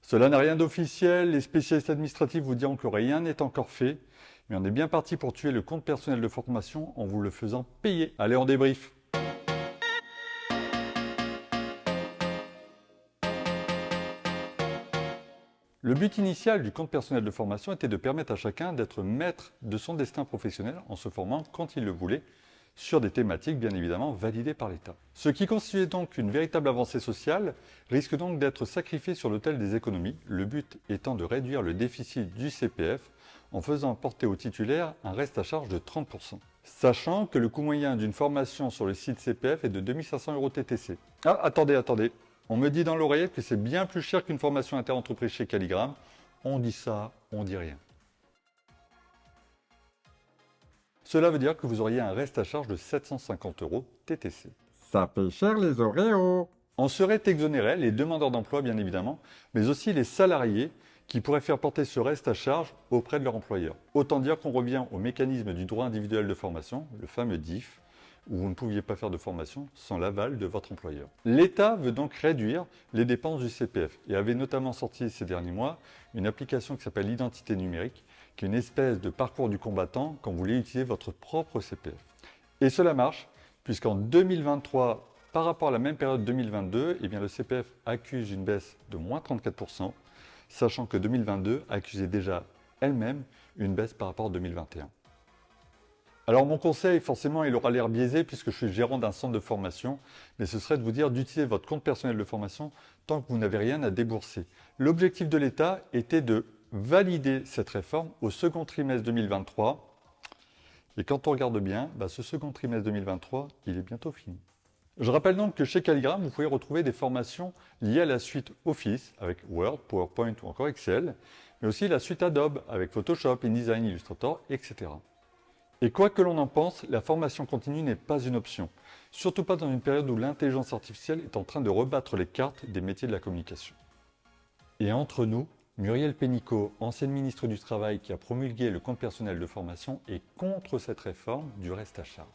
Cela n'a rien d'officiel, les spécialistes administratifs vous diront que rien n'est encore fait, mais on est bien parti pour tuer le compte personnel de formation en vous le faisant payer. Allez, on débrief. Le but initial du compte personnel de formation était de permettre à chacun d'être maître de son destin professionnel en se formant quand il le voulait, sur des thématiques bien évidemment validées par l'État. Ce qui constituait donc une véritable avancée sociale risque donc d'être sacrifié sur l'autel des économies, le but étant de réduire le déficit du CPF en faisant porter aux titulaires un reste à charge de 30%. Sachant que le coût moyen d'une formation sur le site CPF est de 2500 € TTC. Ah, attendez. On me dit dans l'oreillette que c'est bien plus cher qu'une formation interentreprise chez Calligram. On dit ça, on dit rien. Cela veut dire que vous auriez un reste à charge de 750 € TTC. Ça fait cher les Oreos. En seraient exonérés les demandeurs d'emploi bien évidemment, mais aussi les salariés qui pourraient faire porter ce reste à charge auprès de leur employeur. Autant dire qu'on revient au mécanisme du droit individuel de formation, le fameux DIF, où vous ne pouviez pas faire de formation sans l'aval de votre employeur. L'État veut donc réduire les dépenses du CPF et avait notamment sorti ces derniers mois une application qui s'appelle l'identité numérique, qui est une espèce de parcours du combattant quand vous voulez utiliser votre propre CPF. Et cela marche, puisqu'en 2023, par rapport à la même période 2022, eh bien le CPF accuse une baisse de moins 34%, sachant que 2022 accusait déjà elle-même une baisse par rapport à 2021. Alors mon conseil, forcément, il aura l'air biaisé puisque je suis gérant d'un centre de formation, mais ce serait de vous dire d'utiliser votre compte personnel de formation tant que vous n'avez rien à débourser. L'objectif de l'État était de valider cette réforme au second trimestre 2023. Et quand on regarde bien, ce second trimestre 2023, il est bientôt fini. Je rappelle donc que chez Calligram, vous pouvez retrouver des formations liées à la suite Office avec Word, PowerPoint ou encore Excel, mais aussi la suite Adobe avec Photoshop, InDesign, Illustrator, etc. Et quoi que l'on en pense, la formation continue n'est pas une option. Surtout pas dans une période où l'intelligence artificielle est en train de rebattre les cartes des métiers de la communication. Et entre nous, Muriel Pénicaud, ancienne ministre du Travail qui a promulgué le compte personnel de formation, est contre cette réforme du reste à charge.